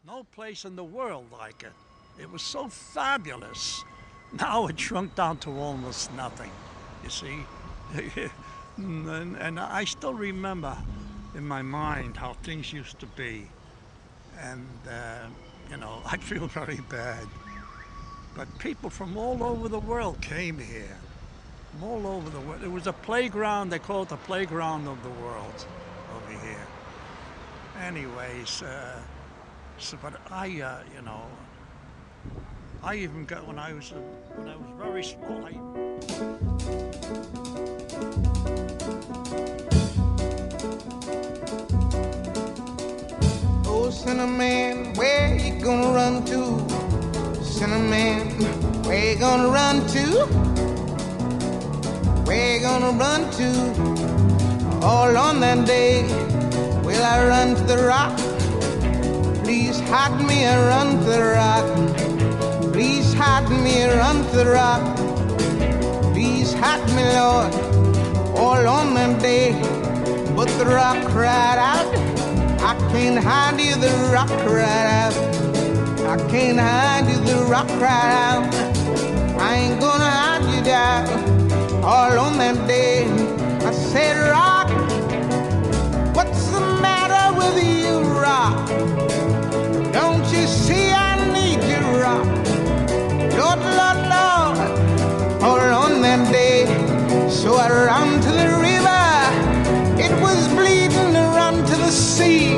No place in the world like it. It was so fabulous. Now it shrunk down to almost nothing, you see. And I still remember in my mind how things used to be. And, I feel very bad. But people from all over the world came here. From all over the world. It was a playground, they call it the playground of the world over here. Anyways, but I even got when I was very small. Oh, Cinnamon, where you gonna run to? Cinnamon, where you gonna run to? Where you gonna run to? All on that day, will I run to the rock? Please hide me and run to the rock. Please hide me and run to the rock. Please hide me, Lord, all on that day. But the rock cried out, I can't hide you, the rock cried out. I can't hide you, the rock cried out. I ain't gonna hide you down. All on that day, I said, rock, what's the matter with you, rock? Don't you see I need you, rock? Lord, Lord, Lord, all on that day. So I ran to the river, it was bleeding to run to the sea.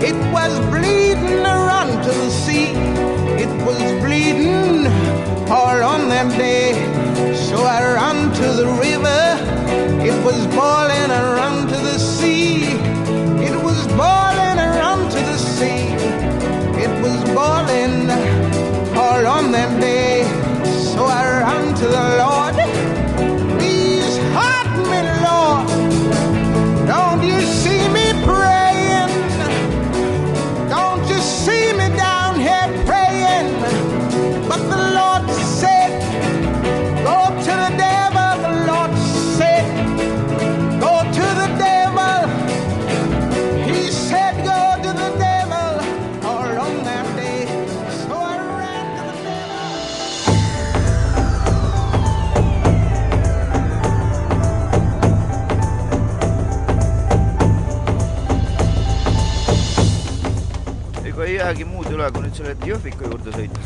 It was bleeding to run to the sea. It was bleeding all on that day. So I ran to the river, it was boiling, I ran to the sea. It was boiling, I ran to the sea. It was boiling all on that day. So I ran to the Lord. Please hide me, Lord. Don't you see me praying? Don't you see me down here praying? But the Lord said, go to the devil. The Lord said, go to the devil. He said, go to the devil. All on that day. So I ran to the ega ei jäägi muud üle, kui nüüd selle Jõhvika juurde sõita.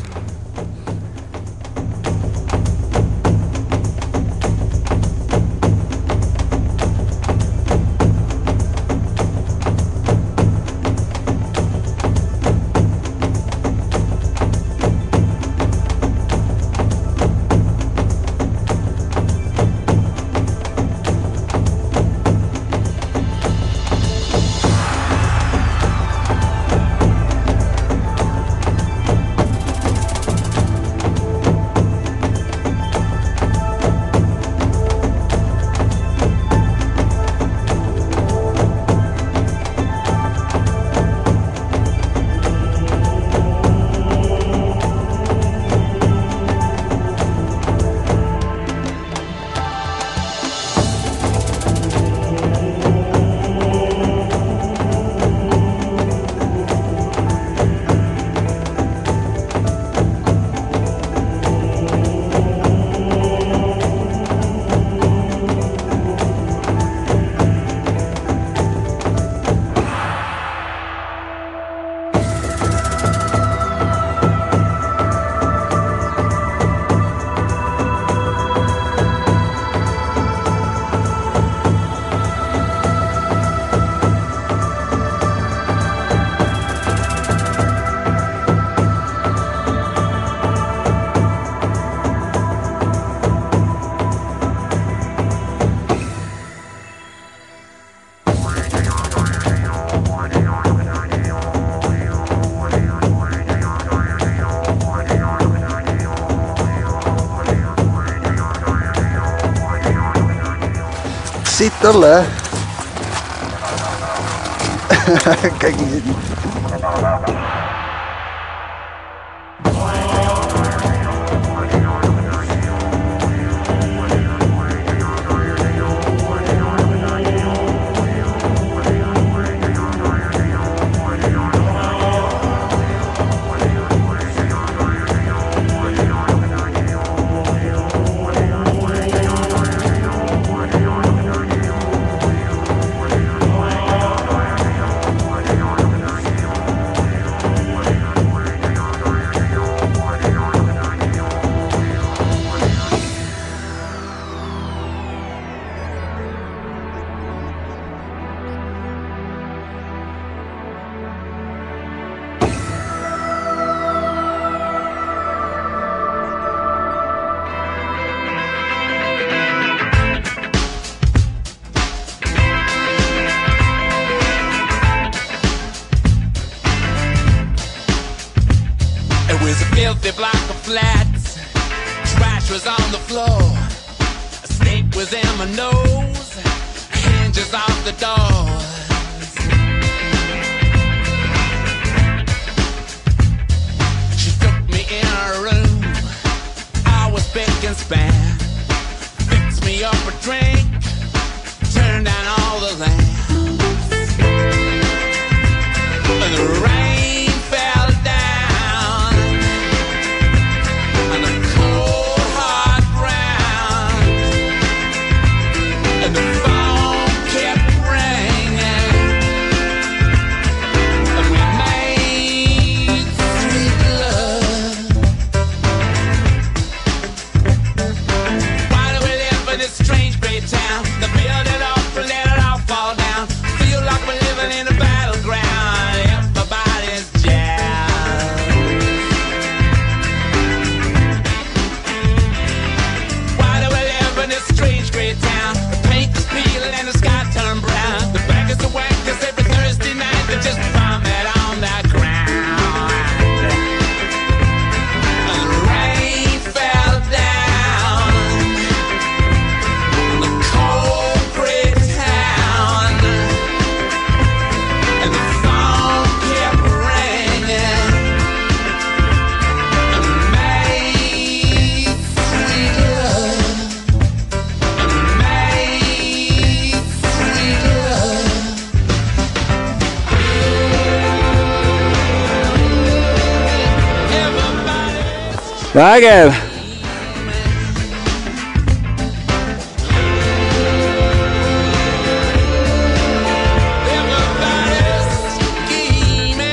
Sitt alla. Kayak gini. my nose, hinges off the doors. She took me in her room, I was big and span. Fixed me up a drink, turned down all the lamps. And the rain fell down on the cold hard ground, and the phone kept ringing, and we made sweet love. Why do we live in this strange great town? The build it up and let it all fall down. Feel like we're living in a battleground. Everybody's jazzed. Why do we live in this strange great town? The paint is peeling and the sky turned brown. The back is the whack, 'cause every Thursday night they just vomit on that ground. And the rain fell down on the cold great town, and the phone kept ringing, and we made sweet love, and we made sweet love. Everybody Nigel! Everybody's scheming.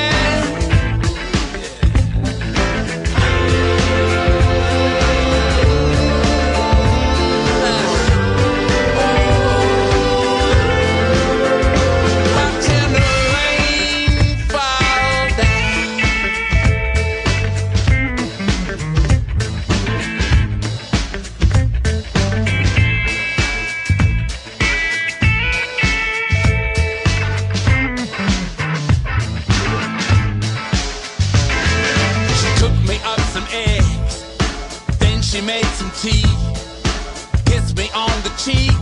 Watching the rain fall down. She cooked me up some eggs, then she made some tea, kissed me on the cheek,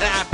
and I